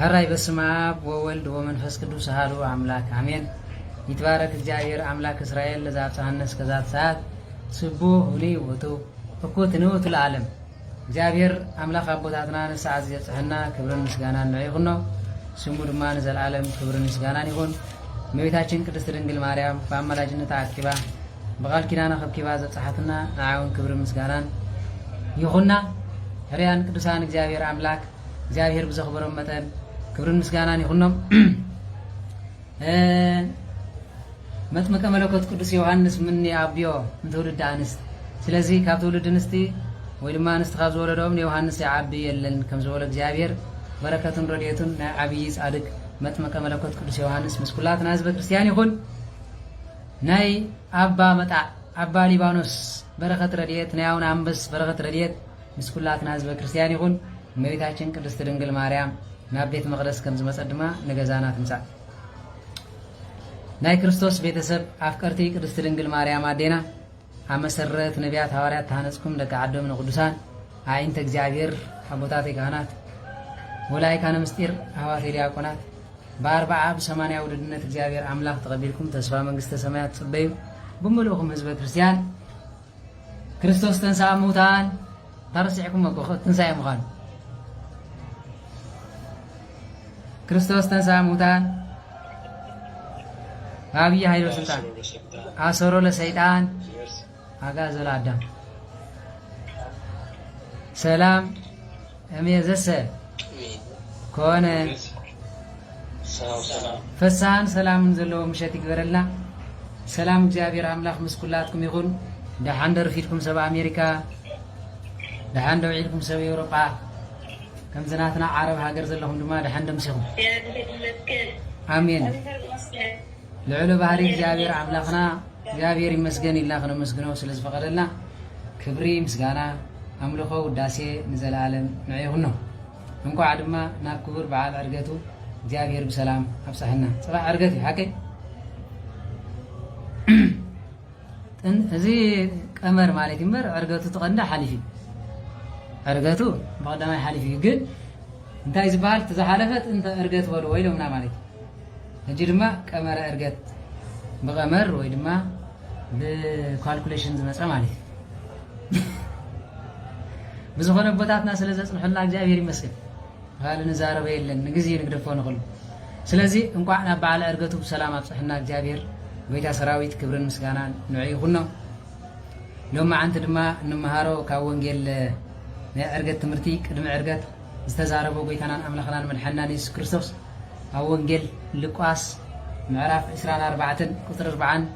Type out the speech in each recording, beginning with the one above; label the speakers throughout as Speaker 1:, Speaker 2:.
Speaker 1: هراي بسم آب وولد ومنفس قدوس هالو أملاك آمين. يتبارك الجاير أملاك إسرائيل لذات سهنس كذات ساعات سبوه ولي وتو فكوت نوت العالم جابير أملاك أبوتاتنا نسعز يصحنا كبرن مسجانا نعيقنا سمود ما نزل العالم كبرن مسجانا يكون ميتاچن ቅድስት ድንግል ማርያም በአማላጅነት አክባ በቃል ኪዳና ከብኪባ ዘጻሐትና አሁን ክብር ምስጋናን ይሁንና ሪያን ቅዱሳን እግዚአብሔር አምላክ እግዚአብሔር በዘኽበረ መጠን ክብር ምስጋናን ይሁንንም መጥምቀ መለኮት ቅዱስ ዮሐንስ ምን ያብዮ እንትውልድ አንስት ስለዚህ ካብ ትውልድ እንስቲ ወይ ድማ አንስት ካብ ዘወለዶም ዮሐንስ ያዓቢ የለን ከም ዘወለ እግዚአብሔር በረከቱን ረድኤቱን አብይ ጻድቅ መጥምቀ መለኮት ቅዱስ ዮሐንስ መስኩላትና ህዝበ ክርስቲያን ይሁን ናይ አባ መጣ አባ ሊባኖስ በረከት ረድኤት ናያውን አንበስ በረከት ረድኤት መስኩላትና ህዝበ ክርስቲያን ይሁን እመቤታችን ቅድስት ድንግል ማርያም ናብ ቤተ መቅደስ ከም ዝመጸድማ ነገዛና ትምጻ ናይ ክርስቶስ ቤተሰብ አፍቀርቲ ቅድስት ድንግል ማርያም አዴና አመሰረት ነቢያት ሐዋርያት ታነጽኩም ደጋ አደም ቅዱሳን አይንተ እግዚአብሔር አቦታቴ ካህናት ወላይካነ ምስጢር ሐዋርያት ዲያቆናት በአርባዓ በሰማንያ ውድድነት እግዚአብሔር አምላክ ተቀበልኩም ተስፋ መንግስተ ሰማያት ጽበዩ በመልእኩም ህዝበ ክርስቲያን ክርስቶስ ተንሥአ እሙታን ታርሲዕኩም መቆኸት ትንሣኤ ምዃኑ ክርስቶስ ተንሥአ እሙታን አብይ ኃይለ ስልጣን አሰሮ ለሰይጣን አጋዘ ለአዳም ሰላም እምይእዜሰ ኮነ ፈሳን ሰላም ዘለው ምሸት ይግበረልና ሰላም እግዚአብሔር አምላክ መስኩላትኩም ይሁን ደሓንደር ፊትኩም ሰብ አሜሪካ ደሓንደር ዒልኩም ሰብ ኤውሮጳ ከም ዝናትና ዓረብ ሃገር ዘለኹም ድማ ደሓንደም ሲኹም አሜን ልዑል ባህሪ እግዚአብሔር አምላክና እግዚአብሔር ይመስገን ኢልና ከነመስግነው ስለዝፈቀደልና ክብሪ ምስጋና አምልኮ ውዳሴ ንዘላለም ንዕይኹን ነው እንኳዕ ድማ ናብ ክቡር በዓል ዕርገቱ እግዚአብሔር በሰላም አብሳህና ጽባ ዕርገት ይሐቀይ እዚ ቀመር ማለት ይመር ዕርገቱ ተቀንዳ ሓሊፊ ዕርገቱ በቀዳማይ ሓሊፊ ግን እንታይ ዝበሃል ተዛሓለፈት እንተ ዕርገት ወሉ ወይሎምና ማለት እንጂ ድማ ቀመረ ዕርገት በቀመር ወይ ድማ በካልኩሌሽን ዝመጸ ማለት ብዙኾነ ቦታትና ስለዘጽንሑልና እግዚአብሔር ይመስገን قال نزارب يلن نغزي نغدفو نخل ስለዚህ እንኳን በዓለ ዕርገቱ በሰላም አብጽሕና እግዚአብሔር ቤታ ሰራዊት ክብርን ምስጋናን ንዕይ ይሁን ነው ሎማ አንተ ድማ ንመሃሮ ካብ ወንጌል ናይ ዕርገት ትምህርቲ ቅድመ ዕርገት ዝተዛረበ ጎይታናን አምላኽናን መድሓናን ኢየሱስ ክርስቶስ ኣብ ወንጌል ሉቃስ ምዕራፍ 24 ቁጥር 40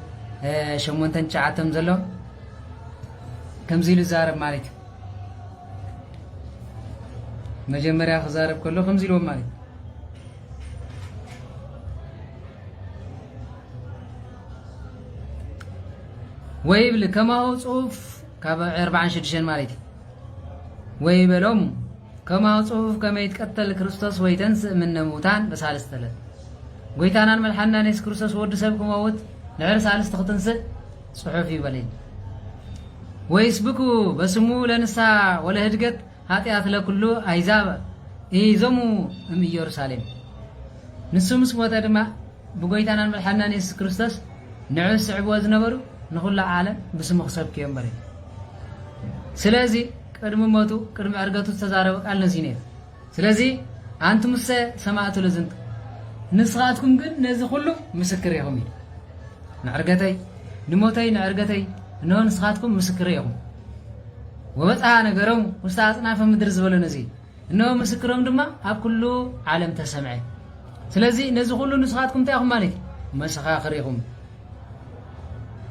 Speaker 1: 8 ዘሎ ከምዚ ልዛረብ ማለት መጀመሪያ خزارب كله خمس يوم مالي ويبل كما هو صوف كاب 46 مالتي ويبلهم كما هو صوف كما يتقتل كريستوس ويتنس من موتان بثالث ثلاث غيتانان ملحنا نيس كريستوس ود سبكم موت نعر ثالث تختنس صحفي بلين ويسبكو بسمو لنسا ولا هدقت ኃጢአት ለኩሉ አይዛብ ይዘሙ ኢየሩሳሌም ንሱምስ ሞተ ድማ በጎይታናን መድሓናን ኢየሱስ ክርስቶስ ንዑስ ዕብዎ ዝነበሩ ንኹሉ ዓለም ብስሙ ክሰብክዮም በረ ስለዚህ ቅድሚ ሞቱ ቅድሚ ዕርገቱ ተዛረበ ቃል ነዚ ነይሩ ስለዚህ አንቱምሰ ሰማዕቱ ለዝንት ንስኻትኩም ግን ነዚ ሁሉ ምስክር ኢኹም ንዕርገተይ ንሞተይ ንዕርገተይ ነው ንስኻትኩም ምስክር ኢኹም وبصا ነገሮም ውስጣጽናፈ ምድር ዝበለ ነዚ ነው ምስክሮም ድማ ኣብ ኩሉ ዓለም ተሰምዐ ስለዚህ ነዚ ሁሉ ንስኻትኩም ታይኹም ማለት መስኻኽሪኹም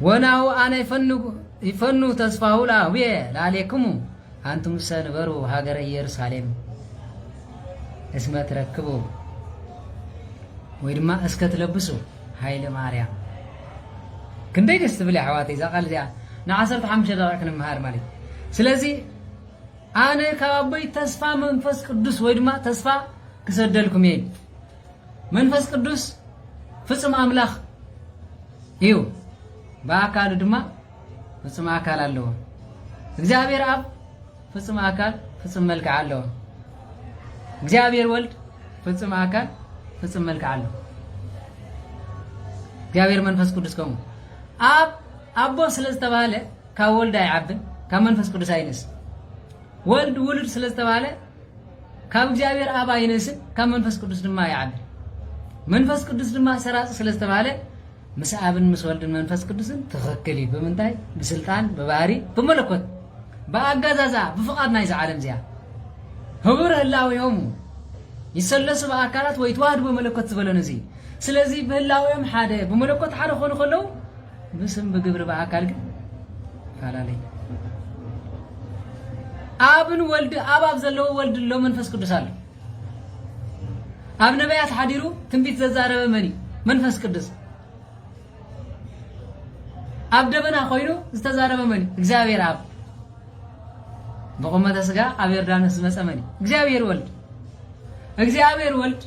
Speaker 1: ወናው አነ ይፈኑ ተስፋው ላውየ ላሌኩም አንቱም ሰንበሩ ሀገረ ኢየሩሳሌም እስመ ተረክቡ ወይ ድማ እስከ ትለብሱ ኃይለ ማርያም ክንደይ ደስ ትብል ያሕዋተይ ዛቃል ዚኣ ን15 ደቂቃ ክንመሃር ማለት ስለዚህ አነ ከአባይ ተስፋ መንፈስ ቅዱስ ወይ ድማ ተስፋ ከሰደልኩም ይል መንፈስ ቅዱስ ፍጹም አምላክ እዩ በአካል ድማ ፍጹም አካል አለው እግዚአብሔር አብ ፍጹም አካል ፍጹም መልክ አለው እግዚአብሔር ወልድ ፍጹም አካል ፍጹም መልክ አለው እግዚአብሔር መንፈስ ቅዱስ ከሙ አቦ ስለተባለ ከወልድ አይዓብን ከመንፈስ ቅዱስ አይነስ ወልድ ውልድ ስለተባለ ከእግዚአብሔር አብ አይነስ ከመንፈስ ቅዱስ ድማ አይዓብን መንፈስ ቅዱስ ድማ ሰራጽ ስለተባለ مسأبن مسولد المنفس قدسن تخكلي بمنتاي بسلطان بباري بملكوت بأجازا بفقاد نايز عالم زيا هبره الله يوم يسلس بأكارات ويتواهد بملكوت زبلون زي سلازي بهالله يوم حدا بملكوت حدا خون خلو بسم بقبر بأكار قال لي أبن ولد أباب زلو ولد لو منفس قدسال أب نبيات حديرو تنبيت ززارة بمني منفس قدس أب دبنا خوينو استزارة بمني እግዚአብሔር አብ በቆመተ ስጋ አብ ይርዳነስ መጸመኒ እግዚአብሔር ወልድ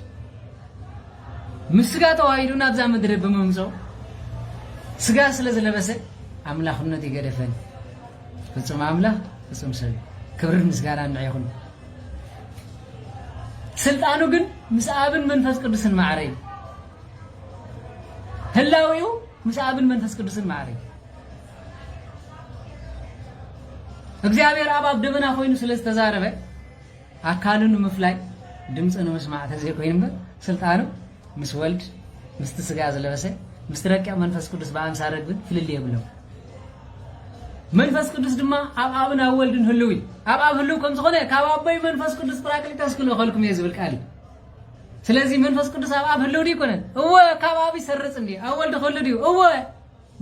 Speaker 1: ምስጋ ተዋሂዱና አብዛ ምድር በመምጾ ስጋ ስለዘለበሰ አምላክነት ይገደፈን ፍጹም አምላክ ፍጹም ሰው ክብር ምስጋና እንዳይሆን ስልጣኑ ግን ምስአብን መንፈስ ቅዱስን ማዕረይ ህላዊው ምስአብን መንፈስ ቅዱስን ማዕረይ እግዚአብሔር አብ ደበና ኮይኑ ስለተዛረበ አካሉን መፍላይ ድምጽን መስማዕ ተዘይ ኮይንበ ስልጣኑ ምስ ወልድ ምስ ስጋ ዘለበሰ ምስ ረቂቅ መንፈስ ቅዱስ በአምሳለ ግን ፍልል ይብለው መንፈስ ቅዱስ ድማ አብና ወልድን ህልዊ አብ ህልው ከም ዝኾነ ካብ አባይ መንፈስ ቅዱስ ፕራክሊታስ ክሎ ኸልኩም የዝብል ቃል ስለዚህ መንፈስ ቅዱስ አብ ህልው ዲኮነ እወ ካብ አብ ይሰርጽ እንዴ አብ ወልድ ኸልው ዲ እወ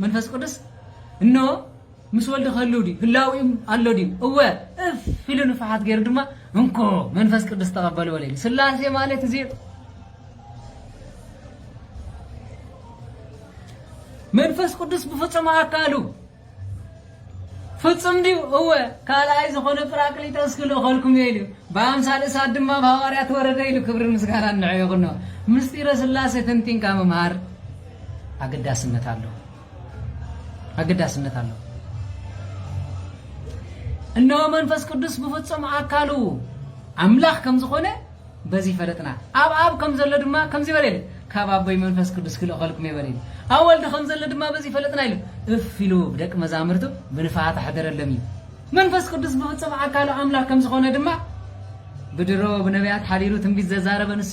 Speaker 1: መንፈስ ቅዱስ እኖ ምስ ወልድ ኸልው ዲ ህላዊም አሎ ዲ እወ ፍልን ፈሓት ገይሩ ድማ እንኮ መንፈስ ቅዱስ ተቀበሉ ወለይ ስላሴ ማለት እዚ መንፈስ ቅዱስ በፍጹም አካሉ ፍጹም ዲ እወ ካላይ ዝኾነ ፕራክሊታስ ክሎ ኸልኩም ይሉ በአምሳለ ሰዓት ድማ በሐዋርያት ወረደ ይሉ ክብር ምስጋና እንዕየቁና ምስጢረ ስላሴ ተንቲንካ መማር አገዳስነት አለው እነሆ መንፈስ ቅዱስ በፍጹም አካሉ አምላክ ከም ዝኾነ በዚህ ፈለጥና አብ ከም ዘሎ ድማ ከምዚ በለለ ካብ አባይ መንፈስ ቅዱስ ክሎ ኸልኩም ይበለለ አወልድ ከም ዘሎ ድማ በዚህ ፈለጥና ይሉ እፍሉ ደቅ መዛምርቱ ብንፋት አሕደረለም መንፈስ ቅዱስ በፍጹም አካሉ አምላክ ከም ዝኾነ ድማ ብድሮ በነቢያት ሐዲሩ ትንቢት ዘዛረበ ንሲ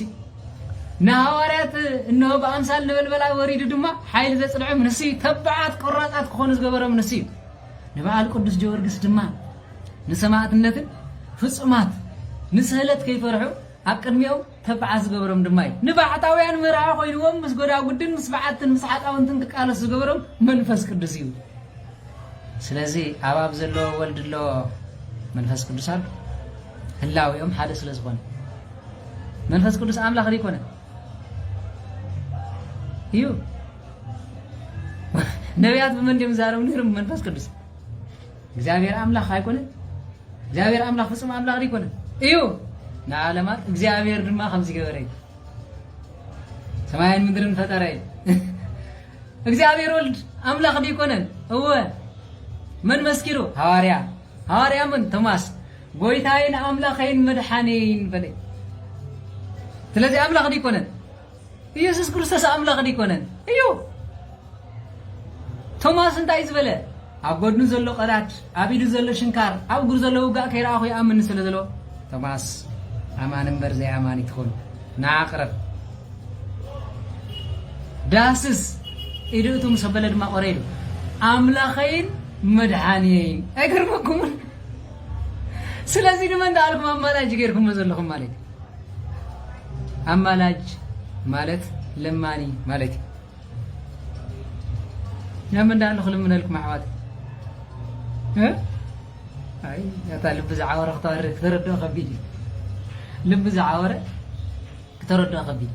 Speaker 1: ናሐዋርያት እነሆ በአምሳል ነበልበላ ወሪዱ ድማ ኃይል ዘጽልዑ ንሲ ተባዓት ቆራጻት ክኾኑ ዝገበሮም ንሲ ንበዓል ቅዱስ ጊዮርጊስ ድማ ንሰማዕትነትን ፍጹማት ንስህለት ከይፈርሑ ኣብ ቅድሚኦም ተባዓት ዝገበሮም ድማ ንባዕታውያን ምርዓ ኮይኖም ምስ ጎዳጉድን ምስ በዓትን ምስ ሓጣውንትን ክቃለስ ዝገበሮም መንፈስ ቅዱስ እዩ ስለዚ አብ ዘሎ ወልድ ሎ መንፈስ ቅዱስ አለ ህላዊኦም ሓደ ስለ ዝኾነ መንፈስ ቅዱስ አምላክ ዲኮነ እዩ ነቢያት በመንደም ዛሬው ንርም መንፈስ ቅዱስ እግዚአብሔር አምላክ አይኮነ እግዚአብሔር አምላክ ፍጹም አምላክ ዲኮነ እዩ ለዓለማት እግዚአብሔር ድማ ከምዚ ገበረ ሰማይን ምድርን ፈጠረ እግዚአብሔር ወልድ አምላክ ዲኮነ እወ من مسكيرو هواريا من توماس ጎይታዬን አምላኬን መድኃኒዬን በለ ስለዚህ አምላክ ዲኮነን ኢየሱስ ክርስቶስ አምላክ ዲኮነን እዩ ቶማስ እንታይ ዝበለ ኣብ ጎድኑ ዘሎ ቀዳድ ኣብ ኢዱ ዘሎ ሽንካር ኣብ እግሩ ዘሎ ውጋእ ከይረኣኹ ይኣምን ስለ ዘሎ ቶማስ ኣማን እምበር ዘይኣማን ይትኾን ናቅረብ ዳስስ ኢዱ እቱ ምስ ኣበለ ድማ ቆረ ኢሉ አምላኬን መድኃኒዬን አይገርምኩም ስለዚህ ድማ እንዳልኩም አማላጅ ገርኩም ዘለኩም ማለት አማላጅ ማለት ለማኒ ማለት ያም እንዳልኩ ለምንልኩም አህዋት አይ ያታልብ ዝዓወረ ከተረዳው ከቢድ ልብ ዝዓወረ ከተረዳው ከቢድ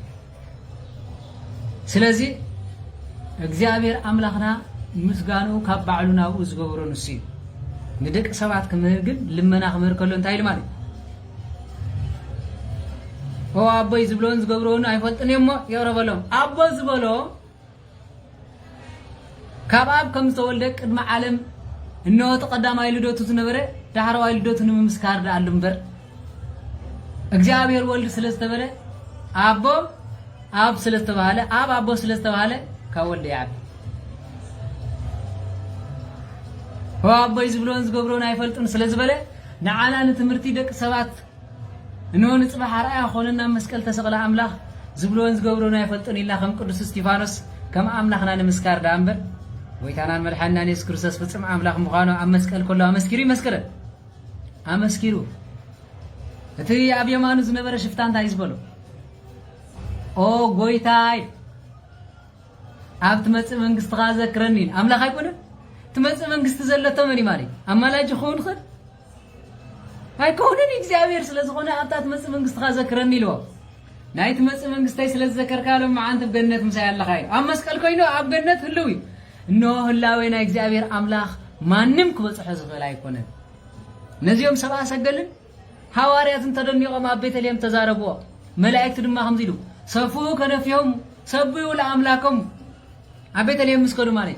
Speaker 1: ስለዚህ እግዚአብሔር አምላክና ምስጋኑ ካብ ባዕሉና ዝገብሮ ንሱ ንደቅ ሰባት ክምህግን ልመና ክምህር ከሎ እንታይ ኢሉ ማለት ኦ አቦይ ዝብሎን ዝገብሮን አይፈልጥን እሞ የረበሎም አቦ ዝበሎ ካብ አብ ከም ዝተወልደ ቅድመ ዓለም እነሆ ተቀዳማይ ልደቱ ዝነበረ ዳሕራዋይ ልደቱ ንምስካር ዳኣሉ እምበር እግዚአብሔር ወልድ ስለዝተበለ أب سلسة بهالة أبو سلسة بهالة كولد يعب هو أبو يزبلون زقبرون يفلتون سلسة بهالة نعانا نتمرتي دك سبات إنه نصبح رأي خلنا مسكال تسقل أملاخ زبلون زقبرون يفلتون إلا خم قدس استيفانوس كم أملاخنا نمسكار دامبر ويتانا ملحنا نيس كرسس فتسم أملاخ مخانو أمسكال كله أمسكيرو تري أبي ما نزنا برا شفتان تايز بلو أو قويتاي أب تمس منقص غازة كرنين أملاخ يكونه تمس منقص تزلة تمني مالي أما لا يجخون خد هاي كونني إكزابير سلزخونه أبتا تمس منقص غازة كرني لو ناي تمس منقص تاي سلزذكر كالو مع أنت بجنة مسايا الله خير أما سكال كوينو أب جنة هلوي إنه هلاوينا إكزابير أملاخ ما نمك بس حزق لا يكونه نزيهم سبعة سجلن حواريات تدنيقهم أبيت اليوم تزاربوا ملائكة دم خمسيلو صفوه كنا فيهم سبوا لأملاكم أبيت اليوم مسكروا مالي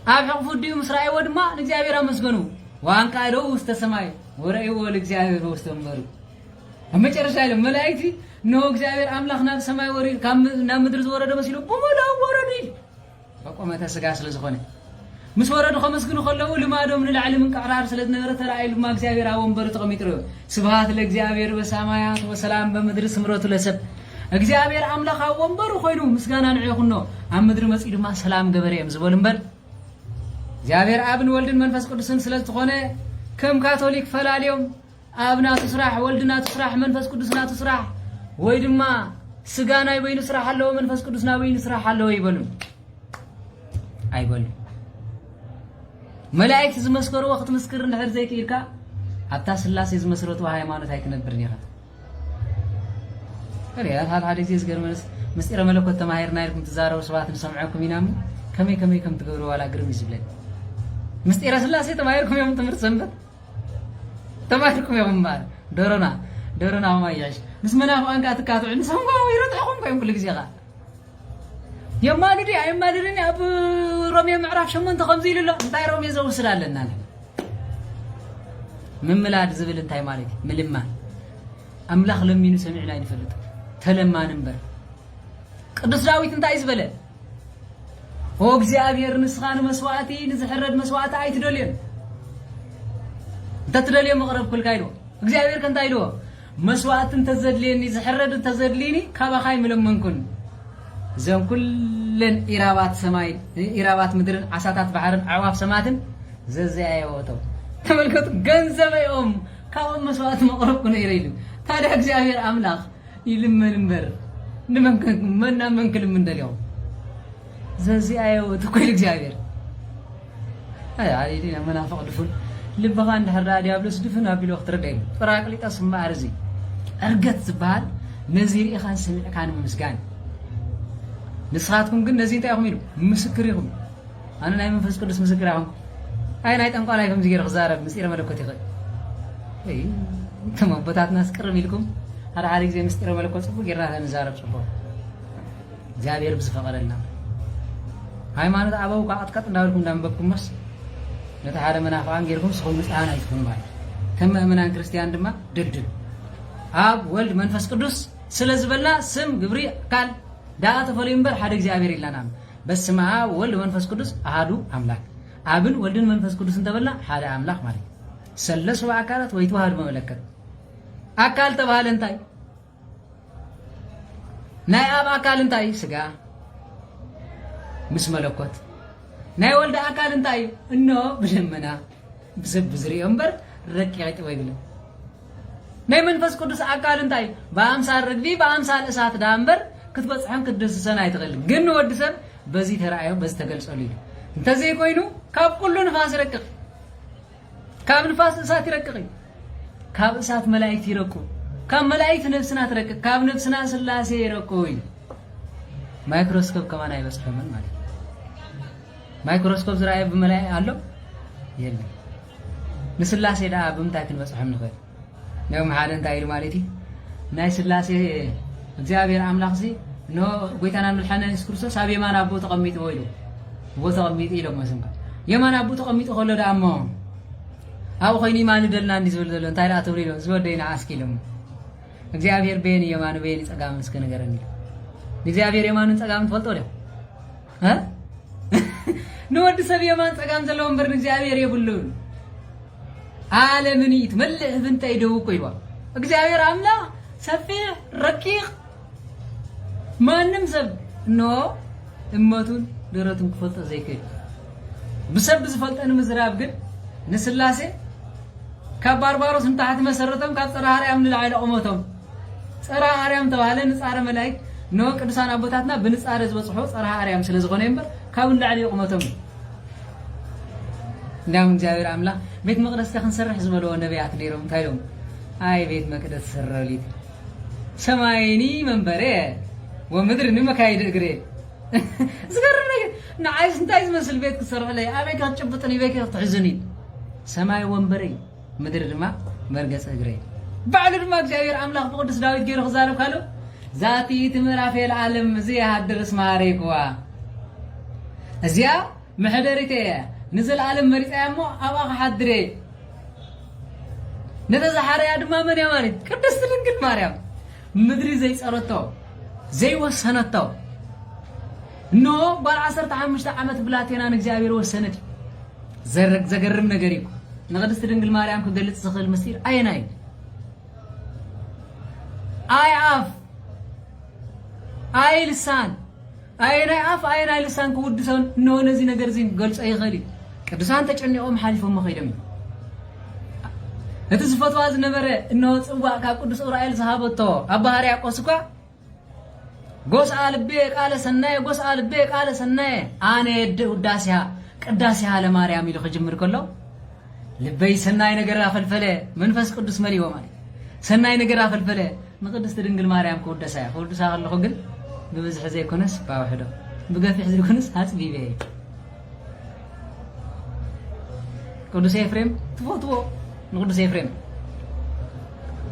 Speaker 1: أبحق فوديهم سرعي ودما نجابيرا مسكنوا وان كايرو استسماي ورأيوا لجابيرو استمروا أما ترى ملائكتي نو جابير أملاخنا سماي وري كم نمدرس ورد بسيلو بملا وردي فقوم تسقاس لزخوني مس ورد خمس كنو خلوا لما من العلم من قرار سلت نغرت رأي لما جابير أوم برت قميترو سبحات لجابير بسمايات وسلام بمدرس مرات لسب جابير أملاخ أوم برو خيرو مسكانا نعيقنو أم مدرس مسجد ما سلام جبريم زبولن بر جابير أبن ولدن منفس قدسن سلت خونه كم كاثوليك فلا اليوم أبنا تسرح ولدنا تسرح منفس قدسنا تسرح ويدما سجانا يبين سرح الله منفس قدسنا يبين سرح الله يبلون أيبلون ملائكة زمسكروا وقت مسكر نهر زي كيركا حتى سلاسي زمسروا وهاي ما نتايك نبرني خد قال يا هذا حديث يسقر مستير ملكوت تماهير نايركم تزاروا سبات نسمعكم يناموا كمي كم تقولوا ولا قرم يزبلين مستير سلاسي تماهيركم يوم تمر سنبت تماهيركم يوم مار دورنا ما يعيش نسمنا هو أنك أتكاتو عند سمعوا ويرتاحون كيوم كل جزيرة يوم ما ندري أيام ما ندري أبو رمي معرف شو من تخمزي له انتاي رمي زو سلال لنا من ملاد زبل انتاي مالك ملما أملاخ لمينو سمعنا ينفلت تلما نمبر قدس داويت انتاي زبله هو እግዚአብሔር ንስኻን መስዋዕቲ ንዝሕረድ መስዋዕቲ ኣይትደልየን ተትደልየ መቅረብ ኩልካይዶ እግዚአብሔር ከንታይዶ መስዋዕት እንተዘድልየኒ ዝሕረድ እንተዘድልይኒ ካባኻይ ምለመንኩን زين كلن إرابات سماي إرابات مدرن عساتات بحرن عواف سماتن زي أيوتو تملكت جنزة يوم كم مسوات مقرب كنا يريدو تاريخ جاهير أملاخ يلمن المبر نمكن من كل من اليوم زي أيوتو كل جاهير هاي عادي منافق دفن لبغان هالرادي أبلس دفن أبي الوقت ردين فراق لي تسمع أرزي أرجت زبال نزير إخان سمع كان مسكان نسخاتكم قلنا نزين تاعهم يلو مسكريهم أنا نايم منفس قدس مسكريهم هاي نايت أنقال عليكم زير خزارة مسيرة ملكوتي غير إيه تمام بتاعت ناس كرم لكم هذا عارف زي مسيرة ملكوت صفو جرنا نزارة بصفو جابير بصفقة لنا هاي ما نتعبوا وقعد كات نداولكم دام بكم مس نتحارب منافعان غيركم سخون مسأنا يكون معي تم من كريستيان دما دل أب ولد منفس قدس سلزبلنا سم جبري قال دا تفليم بر حد እግዚአብሔር ይላናም በስመ አብ ወልድ መንፈስ ቅዱስ አሐዱ አምላክ አብን ወልድን መንፈስ ቅዱስን ተበላ ሓደ አምላክ ማለት ሰለሱ አካላት ወይ ተዋህድ መመለከት አካል ተባለ እንታይ ናይ አብ አካል እንታይ ስጋ ምስ መለኮት ናይ ወልድ አካል እንታይ እኖ ብደመና ብዝሪኦም በር ረቂቅ ወይ ብለ ናይ መንፈስ ቅዱስ አካል እንታይ በአምሳል ርግቢ በአምሳል እሳት ዳምበር كتبصحن كدس سنة يتغل جن ودسن بزي ترى بس تقل لي انت زي كوينو كاب كله نفاس يركق كاب نفاس سات يركقي كاب سات ملائكة يركو كاب ملائكة نفسنا تركق كاب نفسنا سلاسي يركوي مايكروسكوب كمان أي بس حمل مالي مايكروسكوب زراعي بملائكة قالوا يلا نسلاسي ده بمتاكن بس حمل خير يوم حالن تايل مالتي ناي سلاسي እግዚአብሔር አምላክ ሲ ኖ ጎይታና መልሐና ኢየሱስ ክርስቶስ አብ የማን አቦ ተቀሚጥ ወይሉ ቦ ተቀሚጥ ይለው መስንካ የማን አቦ ተቀሚጥ ሆለ ዳሞ አው ኸይኒ ማን ደልና እንዲዝብል ዘሎ እንታይ ዳ ተብሪሎ ዝወደይና አስኪሎም እግዚአብሔር በየን የማን በየን ጸጋም እስከ ነገርኒ እግዚአብሔር የማንን ጸጋም ተፈልጦ ነው ንወድ ሰብ የማን ጸጋም ዘለው እንበር እግዚአብሔር የብሉን ዓለምን ይትመልእ ብንተ ይደው ቆይባ እግዚአብሔር አምላክ ሰፊ ረቂቅ ማንም ሰብ ኖ እመቱን ደረቱን ክፈልጦ ዘይከይ بسبب زفلتن مزراب قد نسلاسي كبارباروس انتحت مسرتهم كاب صراحة عريام للعائلة أموتهم صراحة عريام توالي نصار ملايك نو قدسان أبوتاتنا بنصار زبصحو صراحة عريام سلزغون ينبر كابن لعلي أموتهم نعم جابر عملا بيت مقدس تخن سرح زملو نبيات ليرهم تايلهم آي بيت مقدس سرر ليت سمايني منبري ومدر نمكايد اقري زغرنا نعايز انتايز مسل بيت كسرح لي ابيك تشبطني بيك تحزني سماي ومبري مدر دما مرقص اغري بعد دما እግዚአብሔር አምላክ በቅዱስ ዳዊት ገይሮ خزارو ካለው ዛቲ ትምራፍ العالم زي هادرس ማሪኩዋ እዚያ محدريته نزل عالم مريطያሞ አባኸ حدሬ ነተዛሐሪያ ድማ ምን ያማሪት ቅድስት ድንግል ማርያም ምድሪ ዘይ ጸረተው ዘይ ወሰነተው ኖ ባል15 ዓመት ብላቴና እግዚአብሔር ወሰነት ዘገርም ነገር ይኩ ንቅድስት ድንግል ማርያም ክገልጽ ዝኽእል ምስጢር አይናይ አይ አፍ አይ ልሳን አይናይ አፍ አይናይ ልሳን ክውድሰን ኖ ነዚ ነገር ዚ ገልጽ አይኸሊ ቅዱሳን ተጨንቆም ሓሊፎም ኸይደም እቲ ዝፈትዋ ዝነበረ እነሆ ጽዋዕ ካብ ቅዱስ ዑራኤል ዝሃበቶ አባ ሕርያቆስ እኳ ጎስአ ልቤ ቃለ ሰናየ ጎስአ ልቤ ቃለ ሰናየ አነ የድ ውዳሴሃ ቅዳሴሃ ለማርያም ይሉ ኸጅምር ከሎ ልበይ ሰናይ ነገር አፈልፈለ መንፈስ ቅዱስ መሪዎ ማለት ሰናይ ነገር አፈልፈለ ንቅድስት ድንግል ማርያም ከወደሳ ከለኹ ግን ብብዝሕ ዘይኮነስ ባውሕዶ ብገፊሕ ዘይኮነስ አጽቢቤ ቅዱስ ኤፍሬም ትፎትዎ ንቅዱስ ኤፍሬም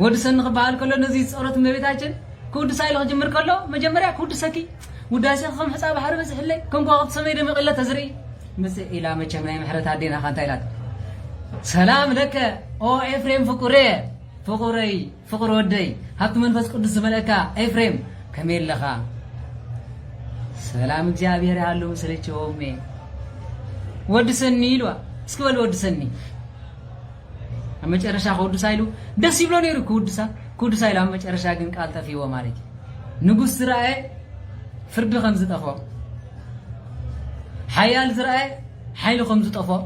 Speaker 1: ወድሰን ክበሃል ከሎ ነዚ ጸሎት እመቤታችን كود سايل خجمر كله مجمريا كود سكي وداسي خم حساب حرب سحلي كم قاقط سمي دم قلة تزري بس إلى ما جمعنا محرت هدينا خان تايلات سلام لك أو إفريم فقر ودي هات من فس قدس ملكا إفريم كميل لخا سلام جابير علو مسليش أمي ودسني لوا سكول ودسني أما جرشا كود سايلو دس يبلون يرو كود سايل أما جرشا جن قالتا في ومارك نقص رأي فرد خمسة أخو حيال رأي حيل خمسة أخو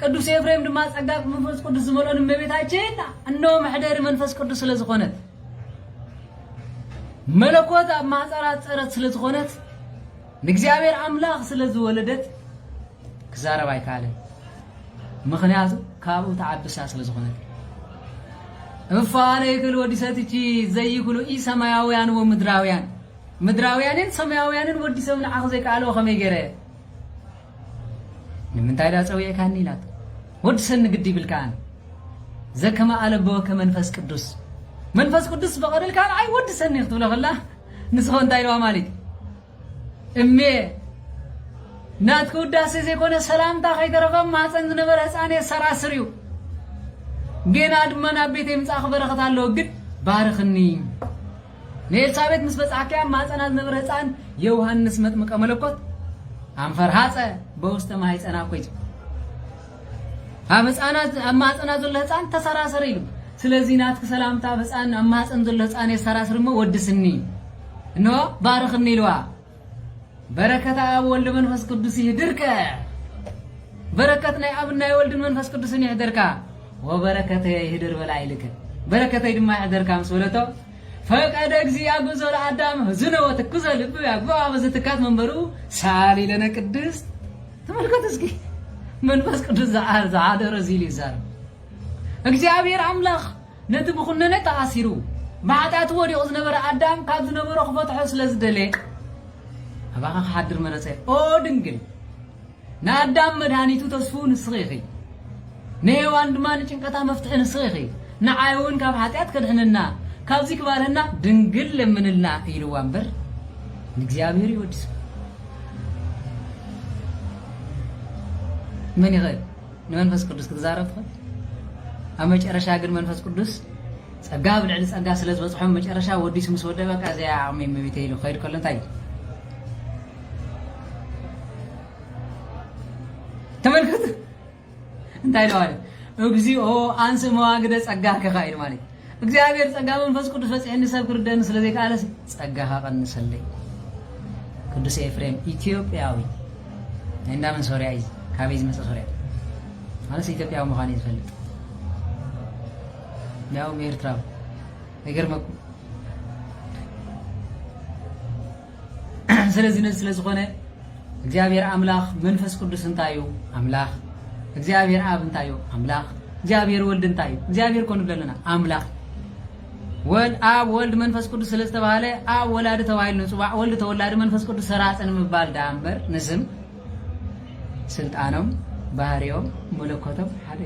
Speaker 1: قدوس إبراهيم دماغ أجاك منفس قدوس مولان مبيتها جينا أنه محدر منفس قدوس لزخونت ملكوت ما صارت لزخونت نجزاوير أملاخ سلز ولدت كزارة بايكاله مخنيازو كابو تعبساس لزخونت فارق الوديساتي زي كلو إي سماويان ومدراويان مدراويانين سماويانين وديسون عخزك على خميجره من تايدا صويه كاني لات ودسن قدي بالكان زكما على بوك منفس قدوس بقدر كان اي ودسن يخطب له الله نسخون تايروا مالك امي نات كوداس زي كونه سلام تا خيترفا ما صن نبر حسانه سراسريو بينا ادمنا بيت يمصا خبرخت الله قد بارخني نيلصابيت مسبصاكيا ما صنات نبر حسان يوحنس مطمق ملكوت أنفر هذا بوست ما هي أنا كويس. أما أنا زلت أن تسراسريل. سلزينات كسلام تابس أما أنا زلت أن يسراسر ما ودسني. إنه بارخني لوا. بركة أول من فسق الدسيه دركا. بركتنا أبنا أول من فسق الدسيه دركا. وبركته يهدر بلايلك. بركته يدم ما دركا مسولته. فقد أجزي أبو زول آدم زنا وتكوزل أبو أبو زتكات منبرو سالي لنا قدس تملكت اسكي من بس قدس زعاد رزيلي زار እግዚአብሔር አምላክ ነትብኹነነ ተአሲሩ ማዕጣት ወዲቑ ዝነበረ አዳም ካብ ዝነበረ ክፈትሖ ስለዝደለ አባኻ ሓድር መረፀ ኦ ድንግል ንአዳም መድኃኒቱ ተስፉ ንስኺኺ ንሔዋን ድማ ንጭንቀታ መፍትሒ ንስኺኺ ንዓይ እውን ካብ ኃጢአት ከድሕነና ካብዚ ክባለና ድንግል ለምንልና ኢልዋ እምበር እግዚአብሔር ይወድስ ምን ይኸል ንመንፈስ ቅዱስ ክትዛረብ ትኽእል ኣብ መጨረሻ ግን መንፈስ ቅዱስ ጸጋ ብልዕሊ ጸጋ ስለ ዝበጽሖም መጨረሻ ወዲስ ምስ ወደ በቃ እዚያ ዓቕሚ እመቤቴ ኢሉ ኸይድ ከሎ እንታይ ተመልከቱ እንታይ ነው አለ እግዚኦ አንስ መዋግደ ጸጋ ከኻይል ማለት እግዚአብሔር ጸጋ መንፈስ ቅዱስ ፈጽሕኒ ሰብ ክርደን ስለዚህ ቃለስ ጸጋኻ ቀንሰለይ ቅዱስ ኤፍሬም ኢትዮጵያዊ እንደምን ሶሪያ ይዝ ካቤዝ መጽ ሶሪያ ማለት ኢትዮጵያዊ መሆን ይፈልጥ ያው ኤርትራው ይገርመኩ ስለዚህ ነው ስለዝኾነ እግዚአብሔር አምላክ መንፈስ ቅዱስ እንታዩ አምላክ እግዚአብሔር አብ እንታዩ አምላክ እግዚአብሔር ወልድ እንታዩ እግዚአብሔር ኮን ብለና አምላክ ወልድ አብ ወልድ መንፈስ ቅዱስ ስለተባለ አብ ወላድ ተባይል ነው ጽባዕ ወልድ ተወላድ መንፈስ ቅዱስ ሰራጽን መባል ዳምበር ንስም ስልጣኖም ባህሪዮም መለኮቶም ሓደ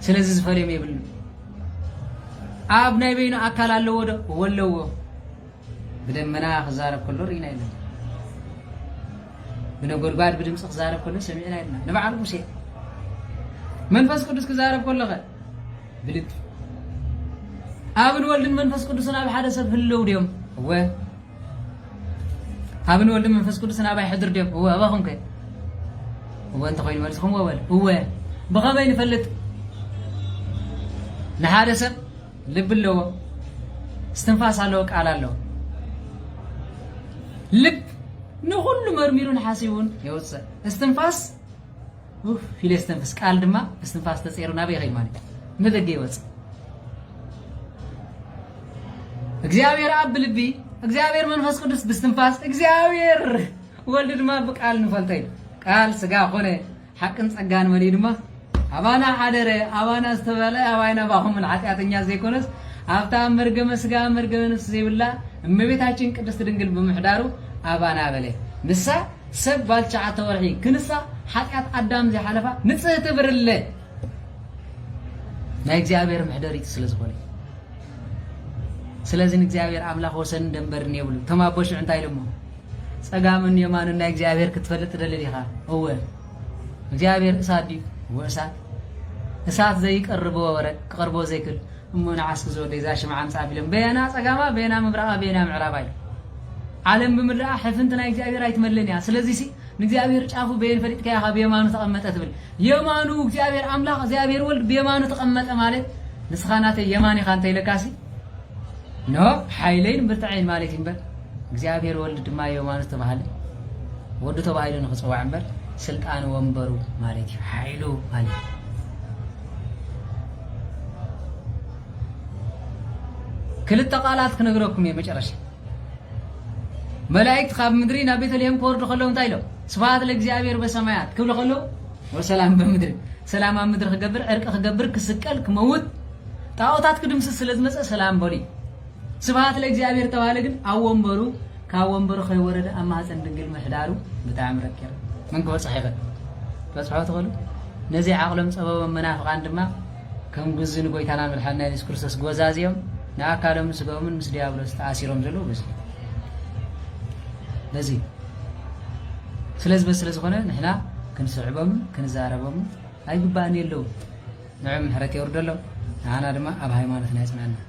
Speaker 1: ስለዚህ ዝፈለም ይብል አብ ናይ በይኑ አካል አለው ወደ ወለው በደመና خزارብ كله ሪና ይለ በነጎድጓድ በድምጽ خزارብ كله ሰሚዕና ይልና ለባዓል ሙሴ መንፈስ ቅዱስ خزارብ كله ብልጥ አብን ወልድን መንፈስ ቅዱስን አብ ሓደ ሰብ ህልው ዲዮም ወ አብን ወልድን መንፈስ ቅዱስን አብ ይሕድር ዲዮም ወ አባኹም ከ ወንተ ኮይን መልስኩም ወበል ወ በኸመይ ንፈልጥ ለሃደ ሰብ ልብ ለው استنفاس አለው ቃል አለው ልብ ንሁሉ መርሚሩን ሐሲቡን ይወጽ استنفاس ፊል استنفاس ቃል ድማ استنفاس ተጽይሩና በይኸይ ማለት ምድገ ይወጽ እግዚአብሔር አብ ልቢ እግዚአብሔር መንፈስ ቅዱስ በስትንፋስ እግዚአብሔር ወልድ ድማ በቃል ንፈልጠይ ቃል ስጋ ሆነ ሐቅን ጸጋን መሊ ድማ አባና ሐደረ አባና አስተባለ አባይና ባሁም ለኃጢአተኛ ዘይኮነስ አፍታ መርገመ ስጋ መርገመ ነፍስ ዘይብላ እመቤታችን ቅድስት ድንግል በመሕዳሩ አባና በለ ንሳ ሰብ ባልቻ ተወርሒ ክንሳ ኃጢአት አዳም ዘይሐለፋ ንጽህት ብርለ ናይ እግዚአብሔር መሕደሪት ስለዝኾነ ስለዚህ እግዚአብሔር አምላክ ወሰን ደንበርን ይብሉ ተማቦሽ እንታይ ደሞ ጸጋምን የማንና እግዚአብሔር ክትፈልጥ ደለሊኻ እወ እግዚአብሔር እሳት ወእሳት እሳት ዘይቀርበው ወረቅ ቀርቦ ዘይክል እሙናዓስ ዘወደ ዛ ሽማዓን ጻቢለም በያና ጸጋማ በያና ምብራቃ በያና ምዕራብ አይል ዓለም በመላ ሕፍንትና እግዚአብሔር አይትመለንያ ስለዚህ ሲ እግዚአብሔር ጫፉ በየን ፈሪጥ ከያኻ በየማኑ ተቀመጠ ትብል የማኑ እግዚአብሔር አምላክ እግዚአብሔር ወልድ በየማኑ ተቀመጠ ማለት ንስኻናተ የማኒ ኻንተ ይለካሲ ኖ ኃይሌን ብርታዕን ማለት ይንበር እግዚአብሔር ወልድ ድማ የማኑ ተባሃለ ወዱ ተባሃለ ነው ጽዋዕ እንበር ስልጣን ወንበሩ ማለት ኃይሉ ማለት ክልተ ቃላት ክነግረኩም የመጨረሻ መላእክት ካብ ምድሪ ናብ ቤተልሔም ኮርዱ ከለው እንታይ ኢሎም ስብሐት ለእግዚአብሔር በሰማያት ክብሉ ከለው ወሰላም በምድሪ ሰላም ኣብ ምድሪ ክገብር ዕርቅ ክገብር ክስቀል ክመውት ጣዖታት ክድምስስ ስለዝመፀ ሰላም በሊ ስብሐት ለእግዚአብሔር ተባለ ግን ኣብ ወንበሩ ካብ ወንበሩ ከይወረደ ኣብ ማህፀን ድንግል ምሕዳሩ ብጣዕሚ ረኪር من كوص حيفا فصحوا تقولوا نزي عقلهم سبب منافقان دما كم جزء نقولتنا من الحنا يسكرسس جوزازيهم نأكلهم سجوا من مسدي أبلس تأثيرهم زلوا بس نزي سلز خنا نحنا كنسعبهم كنزاربهم أي بباني اللو نعم حركة يردلهم أنا دما أبهاي ما نحنا اسمعنا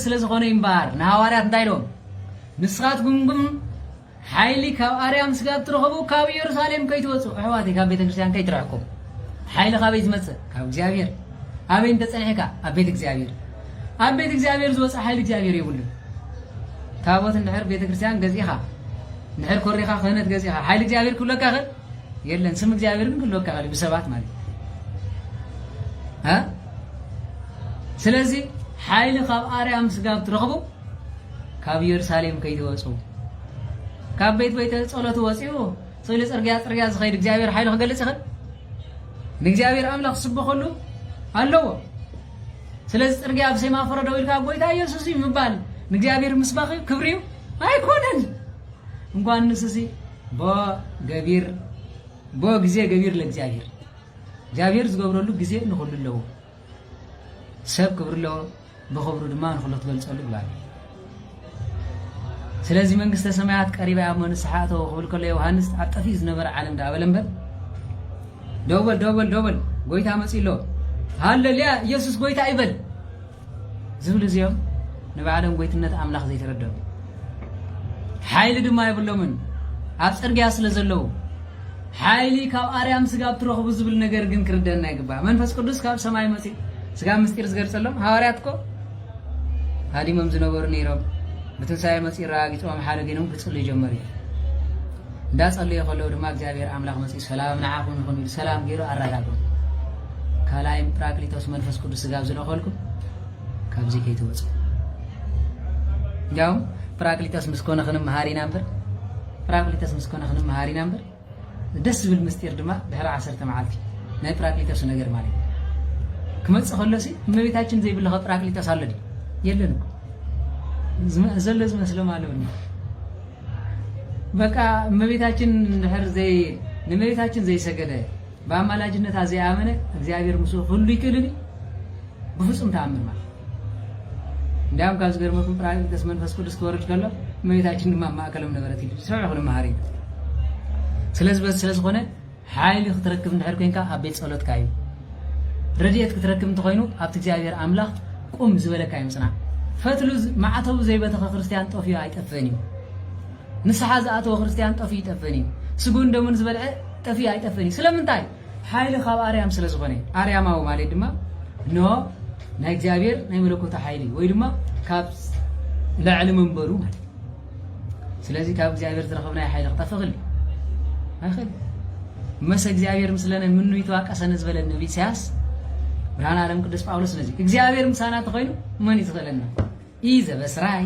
Speaker 1: سلز خنا ينبار نهوارات دايلهم نسخات قمقم حيلي كاو أريام سقاب ترخبو كاو يرسالم كي توصو حواتي كاو بيت الكريستيان كي ترعكم حيلي كاو بيت متس كاو እግዚአብሔር أبين تسنحكا أبيت እግዚአብሔር أبيت እግዚአብሔር زوص حيلي እግዚአብሔር يقول تابوت النحر بيت الكريستيان جزيها نحر كوريخا خنت جزيها حيلي እግዚአብሔር كله كاخر يلا نسم እግዚአብሔር كله كاخر بسبات مالي ها سلازي حيلي كاو أريام سقاب ترخبو كاو يرسالم كي توصو كابيت بيت صلاه وصيو صلي صرغيا زخيد እግዚአብሔር ኃይል ከገለጸ ኸ እግዚአብሔር አምላክ ስብኸሉ አለው ስለዚህ ጽርጊያ በሰማ ፈረደው ይልካ ጎይታ ኢየሱስ ይምባል እግዚአብሔር ምስባኽ ክብሪው አይኮነን እንኳን ንስሲ በገቢር በጊዜ ገቢር ለእግዚአብሔር እግዚአብሔር ዝገብረሉ ጊዜ ንኹልለው ሰብ ክብርለው በኽብሩ ድማ ንኹለት ገልጸሉ ይላል ስለዚህ መንግስተ ሰማያት ቀሪባ ያመኑ ሰሓቶ ወብል ከለ ዮሐንስ አጠፊ ዝነበረ ዓለም ዳበለንበር ደወል ጎይታ መጽኢሎ ሃሌሉያ ኢየሱስ ጎይታ ይበል ዝብል እዚኦም ንባዕሎም ጎይትነት ኣምላኽ ዘይተረድኡ ሓይሊ ድማ ይብሎምን ኣብ ጽርግያ ስለ ዘለው ሓይሊ ካብ ኣርያም ስጋ ትረኽቡ ዝብል ነገር ግን ክርደና ይግባእ መንፈስ ቅዱስ ካብ ሰማይ መጽኢ ስጋ ምስጢር ዝገልጸሎም ሐዋርያት እኮ ሃዲሞም ዝነበሩ ነይሮም በትንሳኤ መጽኢ ረጋጊጾም ሓደ ገኖም ክጽልዩ ጀመሩ እንዳጸለዩ ከለው ድማ እግዚአብሔር አምላክ መጽኢ ሰላም ንዓኹም ይኹን ኢሉ ሰላም ገይሩ አረጋግጦም ካላይም ጰራቅሊጦስ መንፈስ ቅዱስ ስጋ ዝለኸልኩም ካብዚ ከይትወጽኡ ያው ጰራቅሊጦስ ምስኮነ ኸነ መሃሪና ነበር ጰራቅሊጦስ ምስኮነ ኸነ መሃሪና ነበር ደስ ብል ምስጢር ድማ ድሕሪ 10 መዓልቲ ናይ ጰራቅሊጦስ ነገር ማለት ክመጽእ ከሎሲ እመቤታችን ዘይብልኸ ጰራቅሊጦስ አለዲ የለን ዘሎ ዝመስሎም አለው በቃ እመቤታችን ድሕሪ ዘይ ንእመቤታችን ዘይሰገደ በአማላጅነታ ዘይአመነ እግዚአብሔር ሙሱ ሁሉ ይክልኒ በፍጹም ተአምር ማለት እንዲያም ካብ ዝገርመኩም ጰራቅሊጦስ መንፈስ ቅዱስ ክወርድ ከሎ እመቤታችን ድማ ማእከሎም ነበረት ይሉ ሰውዕኹን መሃሪ ስለዝኾነ ሓይሊ ክትረክብ እንድሕር ኮንካ ኣብ ቤት ጸሎትካ እዩ ረድኤት ክትረክብ እንተኮይኑ ኣብቲ እግዚአብሔር ኣምላኽ ቁም ዝበለካ ይምጽናዕ ፈትሉ ማዕተቡ ዘይበተኸ ክርስቲያን ጠፍዩ ኣይጠፍን እዩ ንስሓ ዝኣተወ ክርስቲያን ጠፍዩ ይጠፍን እዩ ስጉን ደሙን ዝበልዐ ጠፍዩ ኣይጠፍን እዩ ስለምንታይ ሓይሊ ካብ ኣርያም ስለ ዝኾነ ኣርያማዊ ማለት ድማ ኖ ናይ እግዚአብሔር ናይ መለኮት ሓይሊ ወይ ድማ ካብ ላዕሊ መንበሩ ማለት ስለዚህ ካብ እግዚአብሔር ዝረኸብናይ ሓይሊ ክጠፍቕል ኣይኽእል መስ እግዚአብሔር ምስለነ ምኑ ይተዋቀሰነ ዝበለ ነቢ ኢሳያስ ብርሃነ ዓለም ቅዱስ ጳውሎስ ነዚ እግዚአብሔር ምሳና ተኮይኑ መን ይትኽእለና ዘበስራይ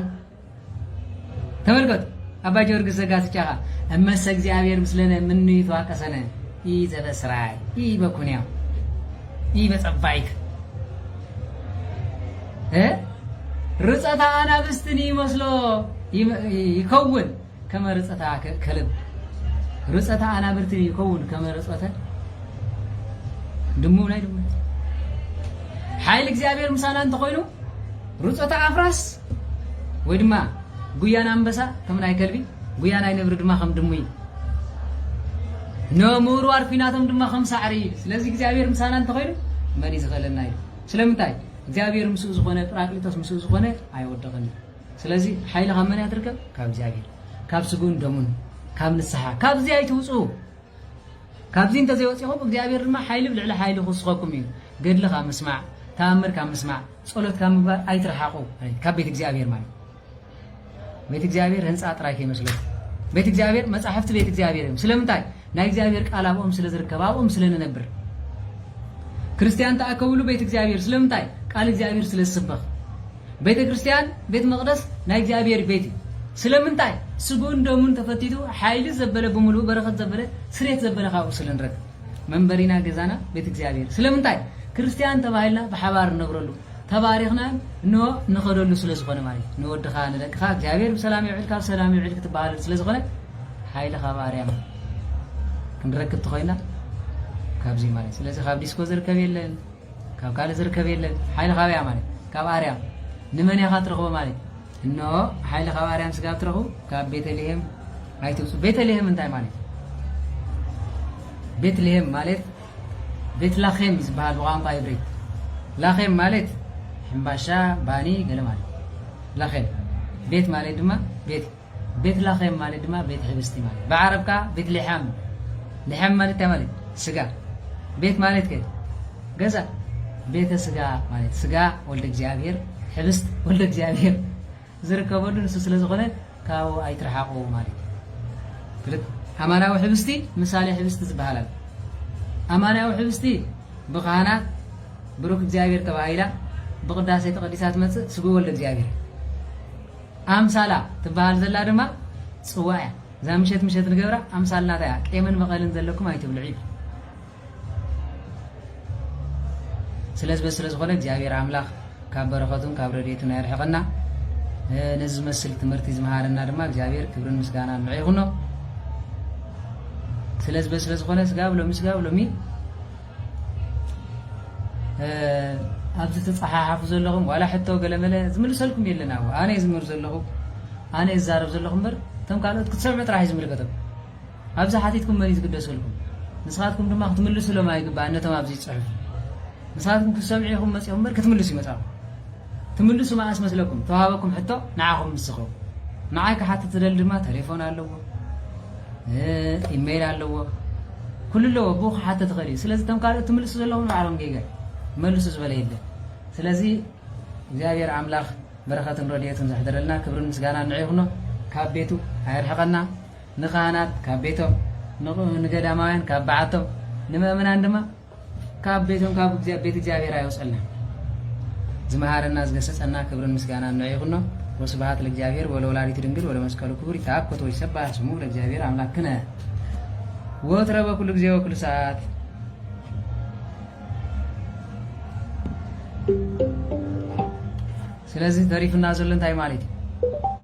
Speaker 1: ተመልከቱ አባ ጊዮርጊስ ዘጋስጫኻ እመሰ እግዚአብሔር ምስለነ ምኑ ይተዋቀሰነ ዘበስራይ በኩንያው በጸባይክ ርጸታ አናብስትኒ መስሎ ይከውን ከመ ርጸታ ከልብ ርጸታ አናብርትኒ ይከውን ከመ ርጸተ ድሙ ናይ ድሙ ሓይል እግዚአብሔር ምሳና እንተኮይኑ ርጸታ አፍራስ ወይ ድማ ጉያን አንበሳ ከም ናይ ከልቢ ጉያ ናይ ነብሪ ድማ ከም ድሙ ነምሩ አርፊናቶም ድማ ከም ሳዕሪ ስለዚህ እግዚአብሔር ምሳና እንተኮይኑ መን ይዝኸለና እዩ ስለምንታይ እግዚአብሔር ምስኡ ዝኾነ ጰራቅሊጦስ ምስኡ ዝኾነ አይወደቀን ስለዚህ ሓይሊ ካብ መን ያድርገብ ካብ እግዚአብሔር ካብ ስጉን ደሙን ካብ ንስሓ ካብዚ አይትውጹ ካብዚ እንተ ዘይወጽኹም እግዚአብሔር ድማ ሓይሊ ብልዕሊ ሓይሊ ክስኸኩም እዩ ገድሊ ካብ ምስማዕ ተኣምር ካብ ምስማዕ ጸሎት ካብ ምግባር አይትረሓቁ ካብ ቤት እግዚአብሔር ማለት ቤት እግዚአብሔር ህንጻ ጥራይ ከይመስሎት ቤት እግዚአብሔር መጻሕፍቲ ቤት እግዚአብሔር ስለምንታይ ናይ እግዚአብሔር ቃል ኣብኦም ስለዝርከብ ኣብኦም ስለነብር ክርስቲያን ተኣከብሉ ቤት እግዚአብሔር ስለምንታይ ቃል እግዚአብሔር ስለዝስበኽ ቤተ ክርስቲያን ቤት መቅደስ ናይ እግዚአብሔር ቤት ስለምንታይ ስጉን ደሙን ተፈቲቱ ሓይሊ ዘበለ ብሙሉእ በረኸት ዘበለ ስሬት ዘበለ ካብኡ ስለንረክ መንበሪና ገዛና ቤት እግዚአብሔር ስለምንታይ ክርስቲያን ተባሂልና ብሓባር ነብረሉ ተባሪኽና ንኸደሉ ስለዝኾነ ማለት ንወድኻ ንደቅኻ እግዚአብሔር ብሰላም ይውዕል ካብ ሰላም ይውዕል ክትበሃል ስለዝኾነ ሓይሊ ካብ ኣርያም ክንረክብ ተኾይና ካብዚ ማለት ስለዚህ ካብ ዲስኮ ዝርከብ የለን ካብ ካልእ ዝርከብ የለን ሓይሊ ካብ ያ ማለት ካብ ኣርያም ንመን ኢኻ ትረኽቦ ማለት ሓይሊ ካብ ኣርያም ስጋ ትረኽቡ ካብ ቤተልሔም ኣይትውፁ ቤተልሔም እንታይ ማለት ቤተልሔም ማለት ቤትላኼም ዝበሃል ብቋንቋ ዕብሪ ላኼም ማለት ሕምባሻ ባኒ ገለ ማለት ላኼም ቤት ማለት ድማ ቤትላኼም ማለት ድማ ቤት ሕብስቲ ማለት ብዓረብካ ቤትልሔም ልሔም ማለት እንታይ ማለት ስጋ ቤት ማለት ገዛ ቤተ ስጋ ማለት ስጋ ወልደ እግዚአብሔር ሕብስት ወልደ እግዚአብሔር ዝርከበሉ ንሱ ስለዝኾነ ካብኡ ኣይትረሓቁ ማለት ኣማናዊ ሕብስቲ ምሳሌ ሕብስቲ ዝበሃል ኣማናዊ ሕብስቲ ብኻህናት ብሩክ እግዚአብሔር ተባሂላ ብቅዳሴ ተቀዲሳ ትመጽእ ስጉ ወልደ እግዚአብሔር ኣምሳላ ትበሃል ዘላ ድማ ጽዋዕ እያ እዛ ምሸት ንገብራ ኣምሳልናታ እያ ቄምን መቐልን ዘለኩም ኣይትብልዑ ስለዝኾነ እግዚአብሔር ኣምላኽ ካብ በረኸቱን ካብ ረድኤቱን ኣይርሕቐና ነዚ ዝመስል ትምህርቲ ዝመሃረና ድማ እግዚአብሔር ክብርን ምስጋና ንዑ ይኹኖ ስለዝኾነ ስጋብ ሎሚ ኣብዚ ተጻሓሓፉ ዘለኹም ዋላ ሕቶ ገለመለ ዝምልሰልኩም የለና ኣነ ዝምር ዘለኹ ኣነ ዝዛረብ ዘለኹ እምበር እቶም ካልኦት ክትሰምዑ ጥራሕ ዝምልከቶም ኣብዚ ሓቲትኩም መን ዝግደሰልኩም ንስኻትኩም ድማ ክትምልሱሎም ኣይግባእ ነቶም ኣብዚ ጽሑፍ ንስኻትኩም ክሰምዒኹም መጽኦም በር ክትምልሱ ይመጻኹ ትምልሱ ማእስ መስለኩም ተዋሃበኩም ሕቶ ንዓኹም ምስኹ ንዓይ ክሓትት ትደሊ ድማ ቴሌፎን ኣለዎ ኢሜይል ኣለዎ ኩሉ ኣለዎ ብኡ ክሓትት ትኽእል እዩ ስለዚ እቶም ካልኦት ትምልሱ ዘለኹም ንባዕሎም ጌጋ መልሱ ዝበለ የለ ስለዚ እግዚአብሔር ኣምላኽ በረኸትን ረድኤትን ዘሕድረልና ክብርን ምስጋናን ንዕይኹኖ ካብ ቤቱ ኣይርሕቐና ንኻህናት ካብ ቤቶም ንገዳማውያን ካብ በዓቶም ንምእምናን ድማ ካብ ቤቶም ካብ ቤት እግዚአብሔር ኣይወፀልና ዝመሃረና ዝገሰጸና ክብርን ምስጋናን ንዕይኹኖ ወስብሐት ለእግዚአብሔር ወለወላዲቱ ድንግል ወለመስቀሉ ክቡር ይትአኮት ወይሰብሐ ስሙ ለእግዚአብሔር አምላክነ ወትረ በኩሉ ጊዜ ወኩሉ ሰዓት ስለዚህ ተሪፍና ዘሎ እንታይ ማለት እዩ